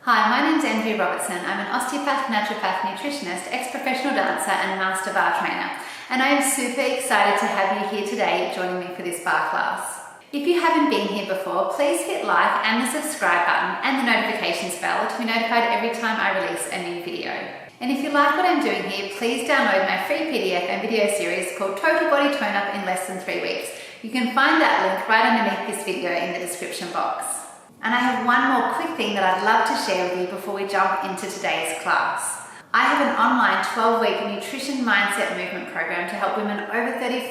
Hi, my name's Andrea. I'm an osteopath, naturopath, nutritionist, ex-professional dancer and master bar trainer, and I am super excited to have you here today joining me for this bar class. If you haven't been here before, please hit like and the subscribe button and the notifications bell to be notified every time I release a new video. And if you like what I'm doing here, please download my free PDF and video series called Total Body Tone Up in Less Than 3 Weeks. You can find that link right underneath this video in the description box. And I have one more quick thing that I'd love to share with you before we jump into today's class. I have an online 12-week nutrition mindset movement program to help women over 35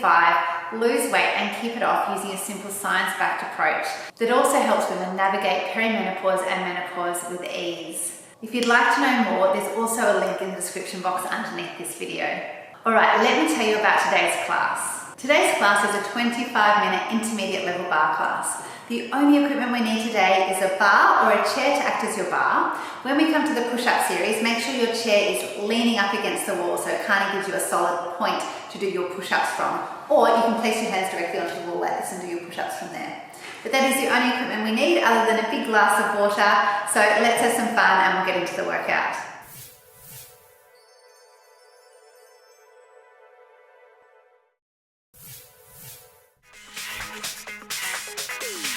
lose weight and keep it off using a simple science-backed approach that also helps women navigate perimenopause and menopause with ease. If you'd like to know more, there's also a link in the description box underneath this video. Alright, let me tell you about today's class. Today's class is a 25-minute intermediate level bar class. The only equipment we need today is a bar or a chair to act as your bar. When we come to the push-up series, make sure your chair is leaning up against the wall so it kind of gives you a solid point to do your push-ups from. Or you can place your hands directly onto the wall like this and do your push-ups from there. But that is the only equipment we need other than a big glass of water. So let's have some fun and we'll get into the workout.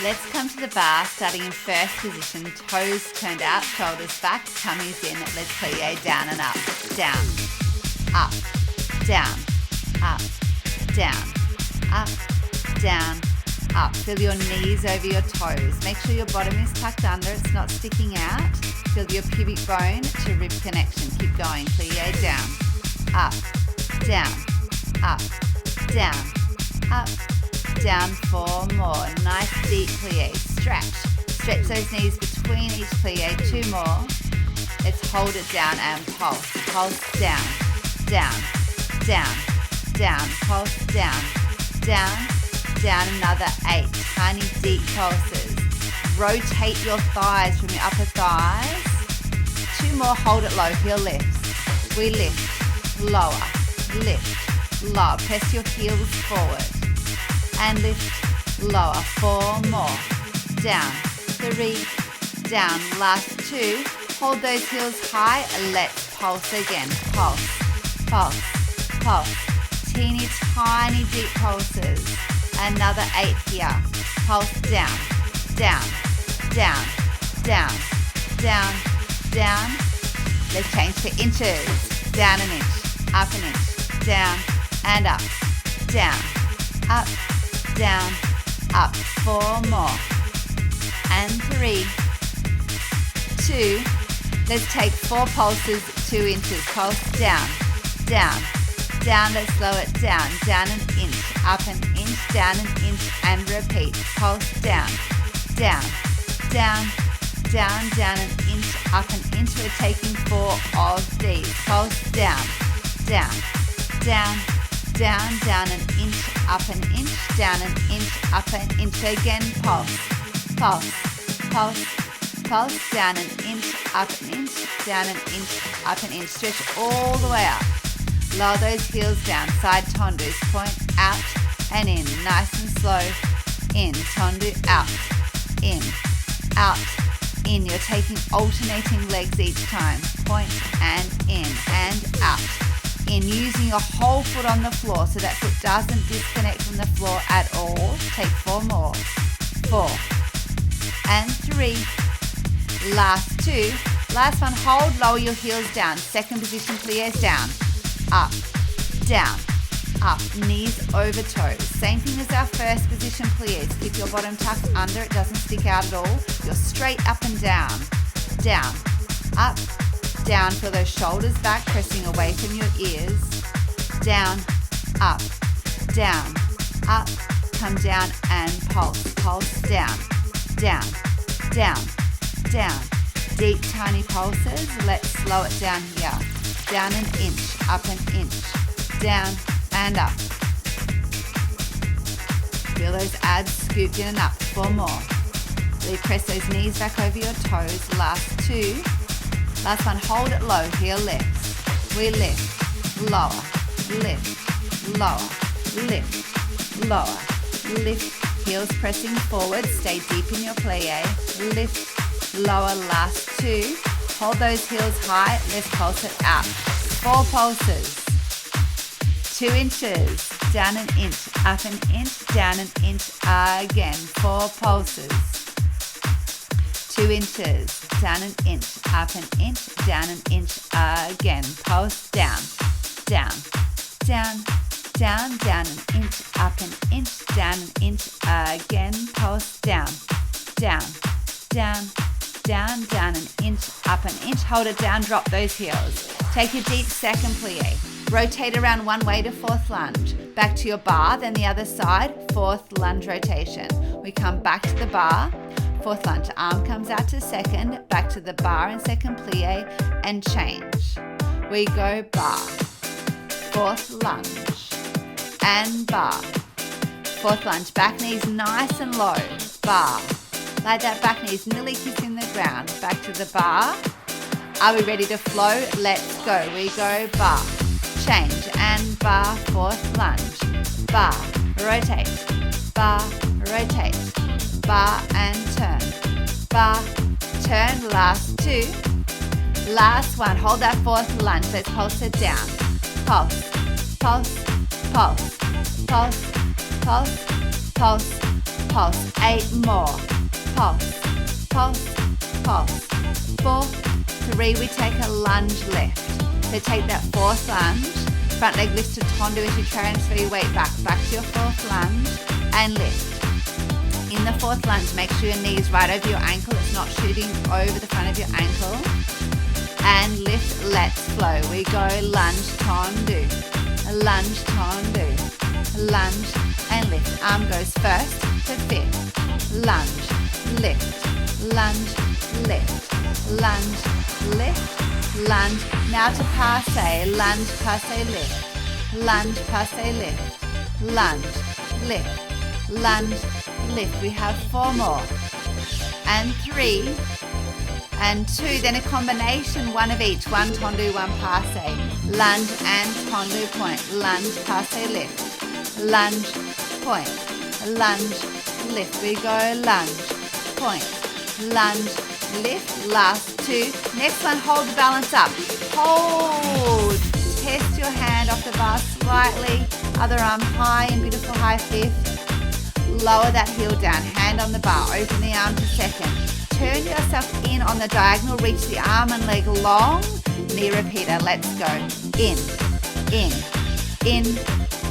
Let's come to the bar, starting in first position, toes turned out, shoulders back, tummies in. Let's plie down and up, down, up, down, up, down, up, down, up. Feel your knees over your toes. Make sure your bottom is tucked under, it's not sticking out. Feel your pubic bone to rib connection. Keep going, plie down, up, down, up, down, up, down, 4 more. Nice deep plie. Stretch those knees between each plie. 2 more. Let's hold it down and pulse. Pulse down, down, down, down. Pulse down, down, down. Another 8. Tiny deep pulses. Rotate your thighs from your upper thighs. 2 more. Hold it low. Heel lifts. We lift, lower, lift, lower. Press your heels forward. And lift, lower, 4 more, down, 3, down, last 2, hold those heels high, let's pulse again, pulse, pulse, pulse, teeny tiny deep pulses, another 8 here, pulse down, down, down, down, down, down, let's change to inches, down an inch, up an inch, down and up, down, up, down, up, 4 more, and 3, 2, let's take 4 pulses, 2 inches, pulse down, down, down, let's slow it down, down an inch, up an inch, down an inch, and repeat, pulse down, down, down, down, down an inch, up an inch, we're taking 4 of these, pulse down, down, down, down, down an inch, up an inch, down an inch, up an inch again, pulse, pulse, pulse, pulse, down an inch, up an inch, down an inch, up an inch, stretch all the way up, lower those heels down, side tendus, point out and in, nice and slow, in, tendu, out, in, you're taking alternating legs each time, point and in, and out, in, using your whole foot on the floor so that foot doesn't disconnect from the floor at all. Take 4 more. 4 and 3. Last 2. Last one, hold, lower your heels down. Second position, plies down. Up, down, up, knees over toes. Same thing as our first position, plies. Keep your bottom tucked under, it doesn't stick out at all. You're straight up and down, down, up, down, feel those shoulders back, pressing away from your ears, down, up, come down and pulse, pulse down, down, down, down, deep tiny pulses, let's slow it down here, down an inch, up an inch, down and up, feel those abs scooped in and up, 4 more, really press those knees back over your toes, last 2, last one, hold it low, heel lifts. We lift, lower, lift, lower, lift, lower, lift, heels pressing forward, stay deep in your plie, lift, lower, last 2, Hold those heels high. Let's pulse it out. 4 pulses. 2 inches. Down an inch. Up an inch. Down an inch. Again. 4 pulses. 2 inches. Down an inch. Up an inch. Down an inch. Again. Pulse down. Down. Down. Down. Down an inch. Up an inch. Down an inch. Again. Pulse down. Down. Down. Down, down an inch, up an inch. Hold it down, drop those heels. Take a deep second plie. Rotate around one way to 4th lunge. Back to your bar, then the other side, 4th lunge rotation. We come back to the bar, 4th lunge. Arm comes out to second, back to the bar and second plie, and change. We go bar, 4th lunge, and bar. 4th lunge, back knees nice and low, bar. Like that, back knees nearly kissing the ground. Back to the bar. Are we ready to flow? Let's go. We go bar, change, and bar, 4th lunge. Bar, rotate, bar, rotate, bar, and turn. Bar, turn, last 2. Last 1. Hold that 4th lunge. Let's pulse it down. Pulse, pulse, pulse, pulse, pulse, pulse, pulse. 8 more. Pulse, pulse, pulse. 4, 3, we take a lunge lift. So take that 4th lunge, front leg lifts to tondo as you transfer your weight back to your 4th lunge and lift. In the 4th lunge, make sure your knee is right over your ankle, it's not shooting over the front of your ankle. And lift, let's flow. We go lunge, tondo, lunge, tondo, lunge, and lift. Arm goes first to 5th, lunge, lift, lunge, lift, lunge, lift, lunge. Now to passe, lunge, passe, lift, lunge, passe, lift, lunge, lift, lunge, lift. We have 4 more, and 3, and 2. Then a combination, 1 of each, 1 tondo, 1 passe, lunge and tondo point, lunge, passe, lift, lunge, point, lunge, lift. We go lunge, point, lunge, lift, last 2. Next one, hold the balance up. Hold. Test your hand off the bar slightly. Other arm high in beautiful high fifth. Lower that heel down. Hand on the bar. Open the arm to second. Turn yourself in on the diagonal. Reach the arm and leg long. Knee repeater. Let's go. In, in, in,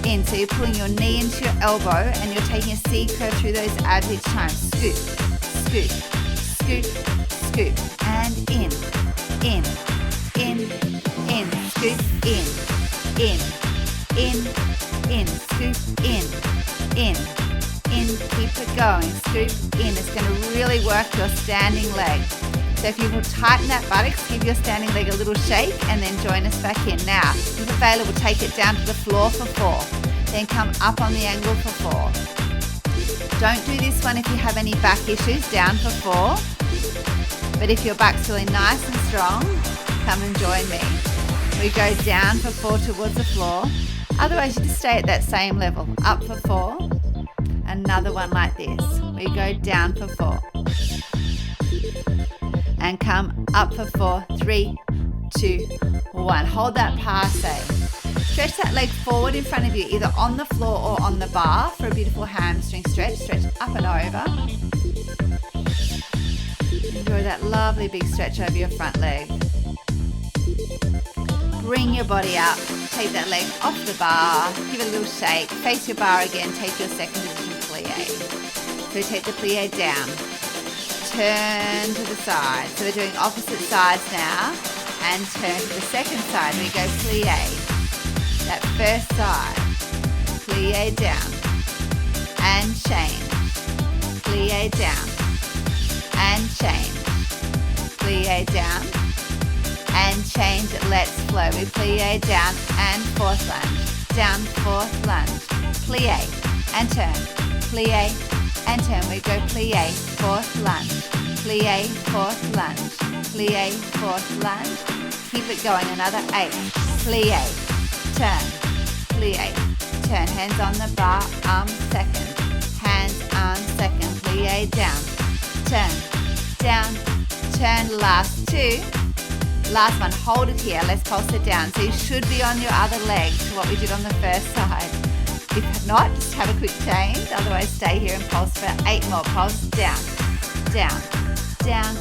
in. So you're pulling your knee into your elbow and you're taking a C curve through those abs each time. Scoop, scoop, scoop, scoop. And in, in, in, in. Scoop, in, scoop, in. Keep it going, scoop in. It's going to really work your standing leg. So if you will tighten that buttocks, give your standing leg a little shake and then join us back in. Now, if available, take it down to the floor for 4. Then come up on the angle for 4. Don't do this one if you have any back issues, down for 4. But if your back's feeling nice and strong, come and join me. We go down for 4 towards the floor. Otherwise, you just stay at that same level. Up for 4. Another one like this. We go down for 4. And come up for 4. 3, 2, 1. Hold that passe. Stretch that leg forward in front of you, either on the floor or on the bar for a beautiful hamstring stretch. Stretch up and over. Enjoy that lovely big stretch over your front leg. Bring your body up. Take that leg off the bar. Give it a little shake. Face your bar again. Take your second position plie. So take the plie down. Turn to the side. So we're doing opposite sides now. And turn to the second side. We go plie. That first side. Plie down. And change. Plie down. And change. Plie down. And change it. Let's flow. We plie down and 4th lunge. Down, 4th lunge. Plie and turn. Plie and turn. We go plie, 4th lunge. Plie, 4th lunge. Plie, 4th lunge. Keep it going. Another 8. Plie, turn. Plie, turn. Hands on the bar. Arm second. Hands arm second. Plie down. Turn. Down. Turn. Last 2. Last one, hold it here. Let's pulse it down. So you should be on your other leg to what we did on the first side. If not, just have a quick change. Otherwise, stay here and pulse for 8 more. Pulse down, down, down,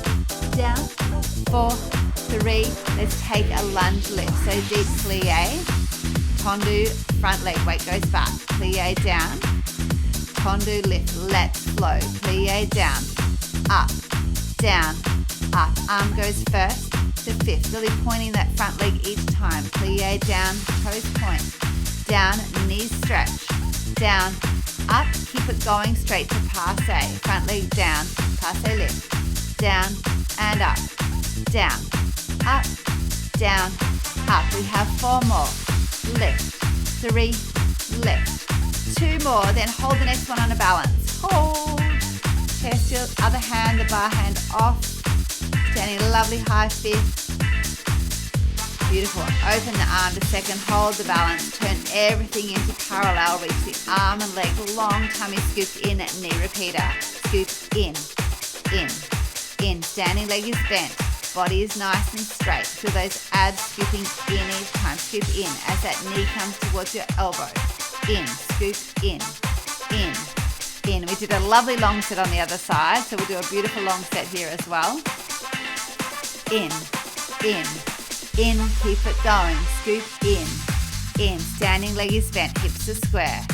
down. 4, 3. Let's take a lunge lift. So deep plie, tendu, front leg weight goes back. Plie down, tendu lift. Let's flow. Plie down, up, down, up. Arm goes first to fifth. Really pointing that front leg each time. Plie down, toes point. Down, knees stretch. Down, up. Keep it going straight to passe. Front leg down, passe lift. Down and up. Down, up, down, up. We have 4 more. Lift, 3, lift. 2 more, then hold the next one on a balance. Hold. Test your other hand, the bar hand off. Standing a lovely high fifth. Beautiful. Open the arm to second, hold the balance. Turn everything into parallel. Reach the arm and leg long. Tummy scoop in, knee repeater. Scoop in, in. Standing leg is bent. Body is nice and straight. Feel those abs scooping in each time. Scoop in as that knee comes towards your elbow. In, scoop in. We did a lovely long set on the other side, so we'll do a beautiful long set here as well. In, keep it going. Scoop in. Standing leg is bent, hips are square.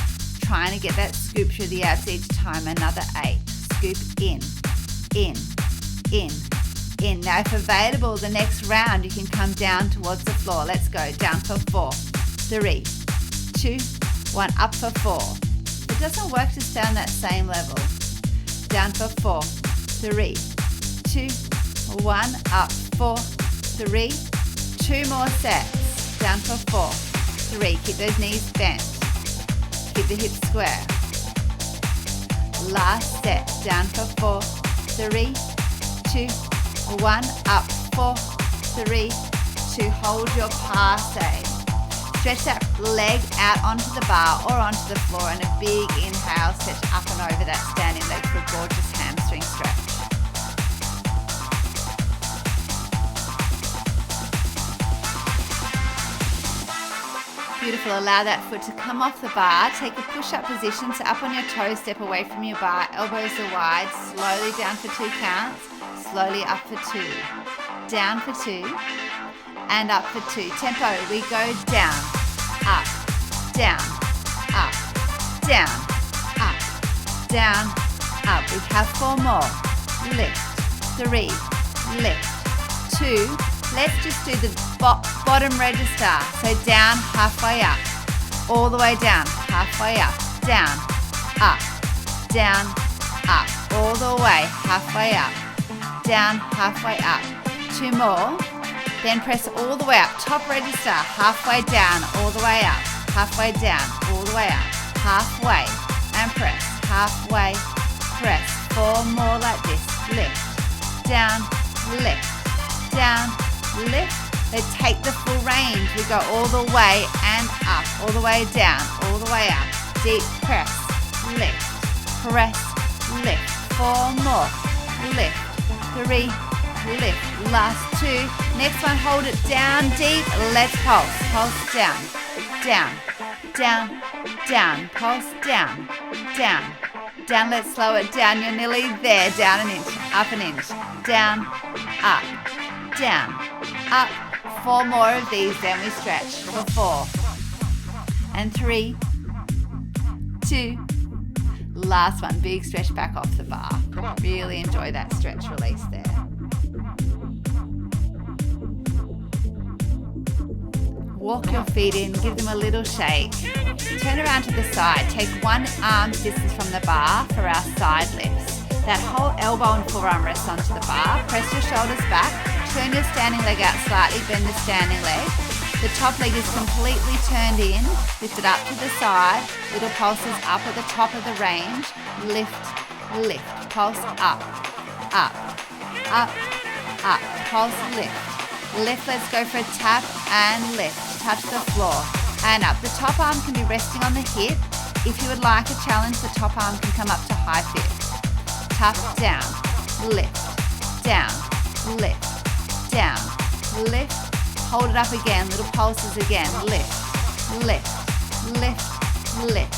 Trying to get that scoop through the abs each time. Another 8. Scoop in. Now if available, the next round you can come down towards the floor. Let's go. Down for 4, 3, 2, 1. Up for 4. It doesn't work to stay on that same level. Down for 4, 3, 2, 1. Up, 4, 3. 2 more sets. Down for 4, 3. Keep those knees bent. Keep the hips square. Last set. Down for 4, 3, 2, 1. Up, 4, 3, 2. Hold your passe. Stretch that leg out onto the bar or onto the floor, and a big inhale. Stretch up and over that standing leg for a gorgeous hamstring stretch. Beautiful. Allow that foot to come off the bar. Take a push-up position. So up on your toes, step away from your bar. Elbows are wide. Slowly down for 2 counts. Slowly up for 2. Down for 2. And up for 2. Tempo. We go down, up, down, up, down, up, down, up. We have 4 more. Lift, 3, lift, 2. Let's just do the bottom register. So down, halfway up, all the way down, halfway up, down, up, all the way, halfway up, down, halfway up. 2 more. Then press all the way up. Top register, halfway down, all the way up, halfway down, all the way up, halfway, and press, halfway, press. 4 more like this. Lift, down, lift, down, lift. Let's take the full range. We go all the way and up, all the way down, all the way up. Deep press, lift, press, lift. 4 more. Lift, 3, lift. Last 2. Next one, hold it down deep. Let's pulse. Pulse down, down, down, down. Pulse down, down, down. Let's slow it down. You're nearly there. Down an inch, up an inch, down, up, down, up. 4 more of these, then we stretch for 4 and 3, 2. Last one, big stretch back off the bar. Really enjoy that stretch release there. Walk your feet in, give them a little shake. Turn around to the side. Take 1 arm distance from the bar for our side lifts. That whole elbow and forearm rests onto the bar. Press your shoulders back. Turn your standing leg out slightly. Bend the standing leg. The top leg is completely turned in. Lift it up to the side. Little pulses up at the top of the range. Lift, lift. Pulse up, up, up, up. Pulse lift. Lift, let's go for a tap and lift. Touch the floor and up. The top arm can be resting on the hip. If you would like a challenge, the top arm can come up to high fifth. Tap down, lift, down, lift, down, lift, hold it up again, little pulses again, lift, lift, lift, lift,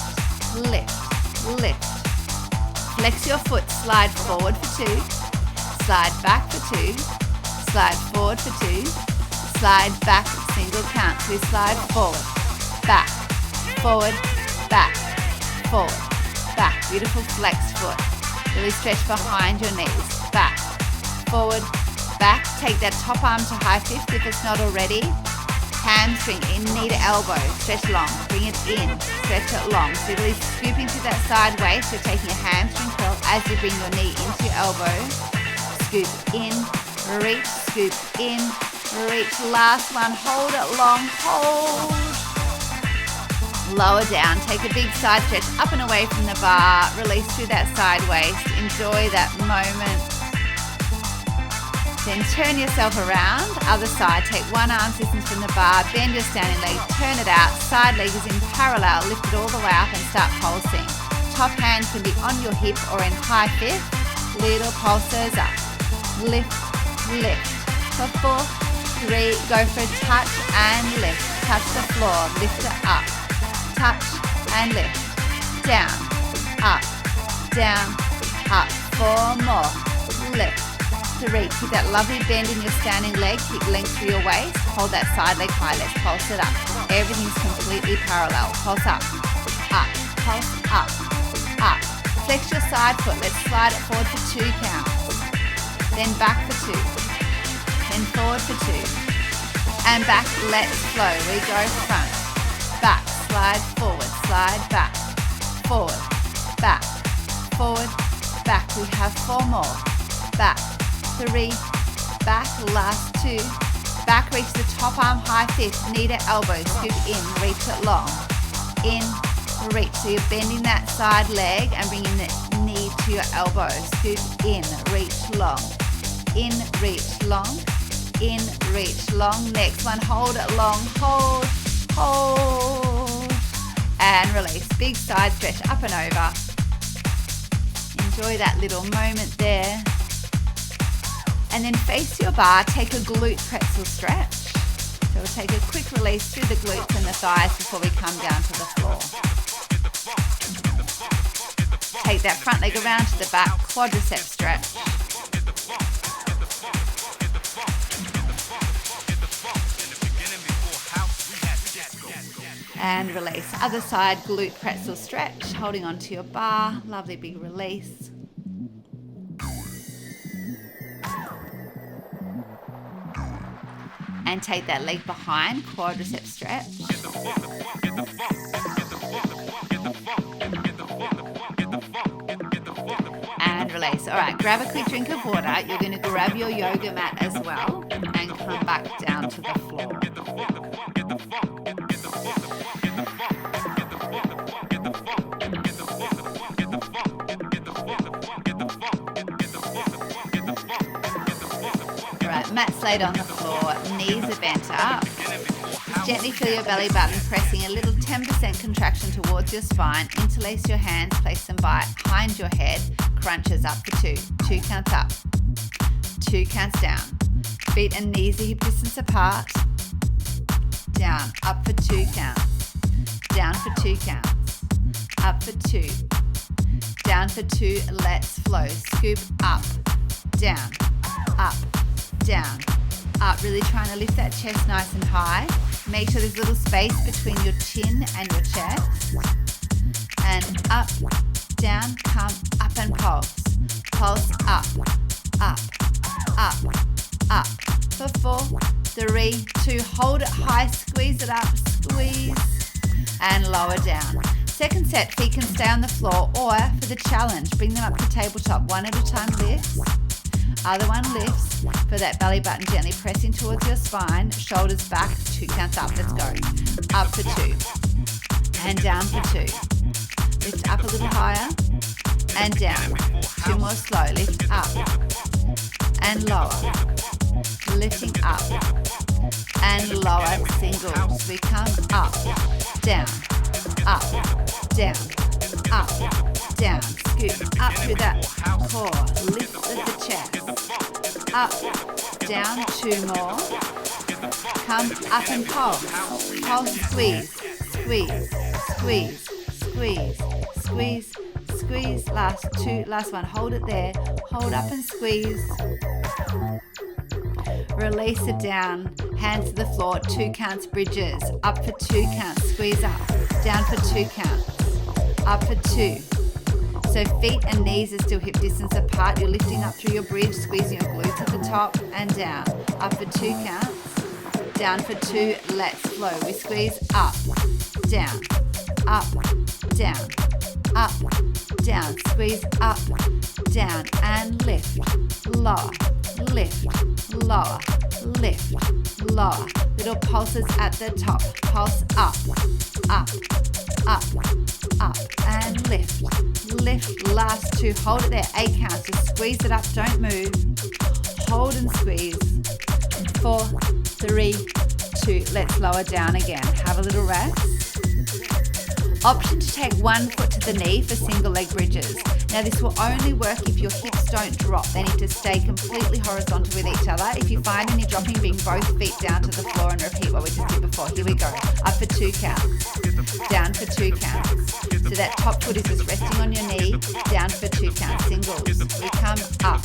lift, lift. Flex your foot, slide forward for 2, slide back for 2, slide forward for 2, slide back, single count. We slide forward, back, forward, back, forward, back. Beautiful flexed foot. Really stretch behind your knees, back, forward, back. Take that top arm to high fifth if it's not already. Hamstring in, knee to elbow, stretch long, bring it in, stretch it long. So you're really scooping through that side waist. You're taking a hamstring curl as you bring your knee into your elbow. Scoop in, reach, scoop in, reach. Last one, hold it long, hold. Lower down, take a big side stretch up and away from the bar. Release through that side waist. Enjoy that moment. Then turn yourself around, other side, take one arm's distance from the bar, bend your standing leg, turn it out, side leg is in parallel, lift it all the way up and start pulsing. Top hand can be on your hip or in high fifth, little pulses up, lift, lift. For 4, 3, go for a touch and lift, touch the floor, lift it up, touch and lift, down, up, 4 more, lift. 3, keep that lovely bend in your standing leg, keep length through your waist, hold that side leg high, let's pulse it up. Everything's completely parallel, pulse up, pulse up, up. Flex your side foot, let's slide it forward for 2 counts, then back for 2, then forward for 2, and back, let's flow. We go front, back, slide forward, slide back, forward, back, forward, back. We have 4 more, back, 3, back, last 2, back, reach the top arm high fifth, knee to elbow, scoop in, reach it long, in, reach. So you're bending that side leg and bringing the knee to your elbow, scoop in, reach long, in, reach long, in, reach long. Next one, hold it long, hold, hold, and release. Big side stretch up and over. Enjoy that little moment there. And then face your bar, take a glute pretzel stretch. So we'll take a quick release through the glutes and the thighs before we come down to the floor. Take that front leg around to the back, quadricep stretch. And release. Other side, glute pretzel stretch, holding onto your bar, lovely big release. And take that leg behind, quadricep stretch. And release. All right, grab a quick drink of water. You're going to grab your yoga mat as well and come back down to the floor. Mat's laid on the floor, knees are bent up. Just gently feel your belly button pressing a little 10% contraction towards your spine. Interlace your hands, place them behind your head. Crunches up for 2. 2 counts up. 2 counts down. Feet and knees are hip distance apart. Down, up for 2 counts. Down for 2 counts. Up for 2. Down for 2. Let's flow. Scoop up, down, up, down, up. Really trying to lift that chest nice and high. Make sure there's a little space between your chin and your chest. And up, down, come up and pulse. Pulse up, up, up, up. For 4, 3, 2. Hold it high, squeeze it up, squeeze, and lower down. Second set, feet can stay on the floor, or for the challenge, bring them up to tabletop. One at a time, lifts. Other one lifts. For that belly button, gently pressing towards your spine. Shoulders back, 2 counts up. Let's go. Up for 2. And down for 2. Lift up a little higher. And down. 2 more slow. Lift up. And lower. Lifting up. And lower. Singles. We come up. Down. Up. Down. Up. Down. Scoop up through that core. Lift at the chest. Up, down, 2 more. come up and pulse. Pulse, squeeze, squeeze, squeeze, squeeze, squeeze, squeeze. Last one, hold it there. Hold up and squeeze. Release it down, hands to the floor, 2 counts bridges, up for 2 counts, squeeze up, down for 2 counts, up for 2. So feet and knees are still hip distance apart. You're lifting up through your bridge, squeezing your glutes at the top and down. Up for 2 counts, down for 2, let's flow. We squeeze up, down, up, down, squeeze up, down, and lift, lower, lift, lower, lift, lower. Little pulses at the top, pulse up, and lift, lift. Last 2, hold it there, 8 counts, just squeeze it up, don't move. Hold and squeeze, 4, 3, 2, let's lower down again. Have a little rest. Option to take 1 foot to the knee for single leg bridges. Now this will only work if your hips don't drop. They need to stay completely horizontal with each other. If you find any dropping, bring both feet down to the floor and repeat what we just did before. Here we go. Up for 2 counts. Down for 2 counts. So that top foot is just resting on your knee. Down for 2 counts. Singles. We come up,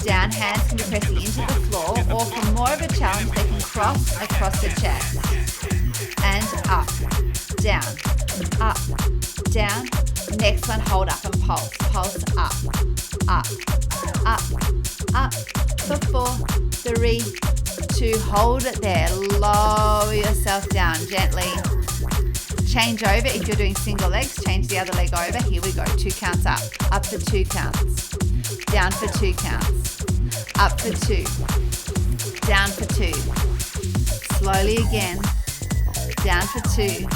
down, hands can be pressing into the floor, or for more of a challenge they can cross across the chest. And up, down, down. Next one, hold up and pulse. Pulse up, for 4, 3, 2, hold it there. Lower yourself down gently. Change over. If you're doing single legs, change the other leg over. Here we go. 2 counts up for 2 counts, down for 2 counts, up for 2, down for 2. Slowly again, down for 2,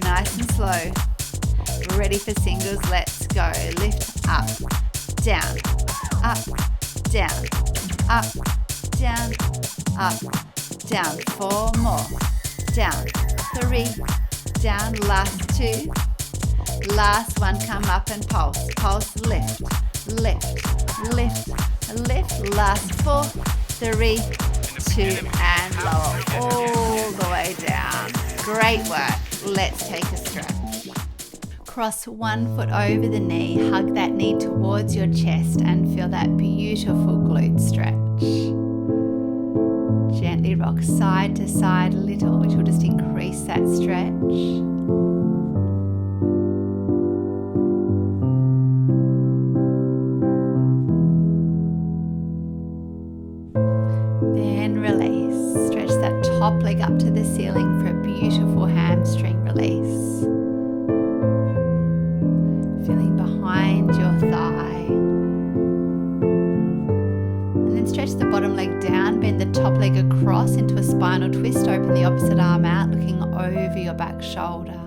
nice and slow. Ready for singles, let's go. Lift up, down, down, down. 4 more, down, 3, down, last 2, last 1, come up and pulse, pulse, lift, last 4, 3, 2, and lower all the way down. Great work. Let's take a stretch. Cross 1 foot over the knee, hug that knee towards your chest and feel that beautiful glute stretch. Gently rock side to side a little, which will just increase that stretch. Then release. Stretch that top leg up to the ceiling for a beautiful hamstring release. Feeling behind your thigh. And then stretch the bottom leg down, bend the top leg across into a spinal twist, open the opposite arm out, looking over your back shoulder.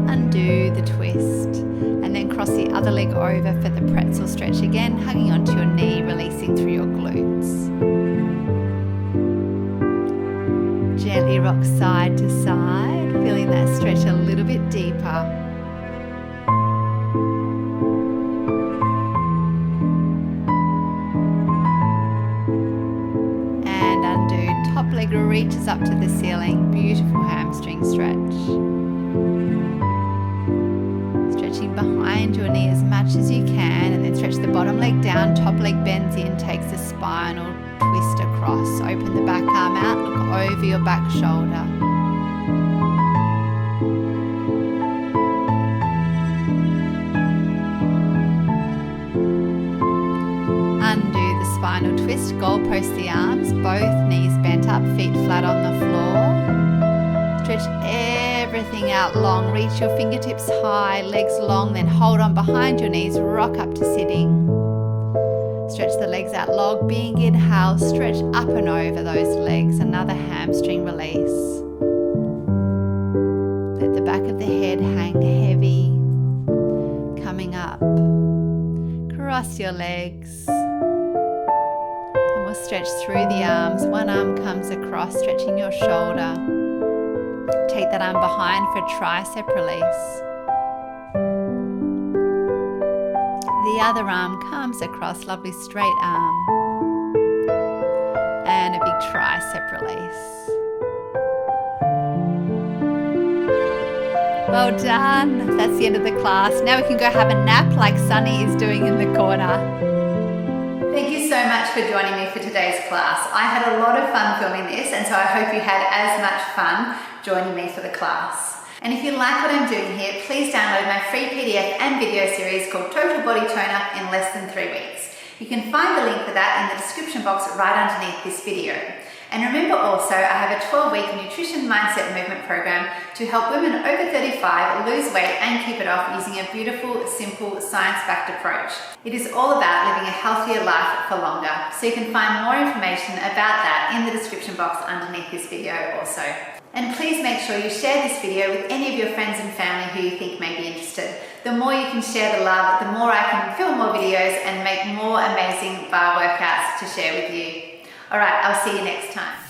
Undo the twist, and then cross the other leg over for the pretzel stretch again, hugging onto your knee, releasing through your glutes. Gently rock side to side, feeling that stretch a little bit deeper. And undo, top leg reaches up to the ceiling, beautiful hamstring stretch. Stretching behind your knee as much as you can, and then stretch the bottom leg down, top leg bends in, takes a spinal twist across. Open the back arm out, look over your back shoulder. Undo the spinal twist, goalpost the arms, both knees bent up, feet flat on the floor. Stretch everything out long, reach your fingertips high, legs long, then hold on behind your knees, rock up to sitting. Stretch the legs out long, big inhale, stretch up and over those legs, another hamstring release. Let the back of the head hang heavy, coming up. Cross your legs, and we'll stretch through the arms. One arm comes across, stretching your shoulder. Take that arm behind for tricep release. The the other arm comes across, lovely straight arm. And a big tricep release. Well done. That's the end of the class. Now we can go have a nap like Sunny is doing in the corner. Thank you so much for joining me for today's class. I had a lot of fun filming this, and so I hope you had as much fun joining me for the class. And if you like what I'm doing here, please download my free PDF and video series called Total Body Tone Up in Less Than 3 weeks. You can find the link for that in the description box right underneath this video. And remember also, I have a 12-week nutrition mindset movement program to help women over 35 lose weight and keep it off using a beautiful, simple, science-backed approach. It is all about living a healthier life for longer. So you can find more information about that in the description box underneath this video also. And please make sure you share this video with any of your friends and family who you think may be interested. The more you can share the love, the more I can film more videos and make more amazing bar workouts to share with you. All right, I'll see you next time.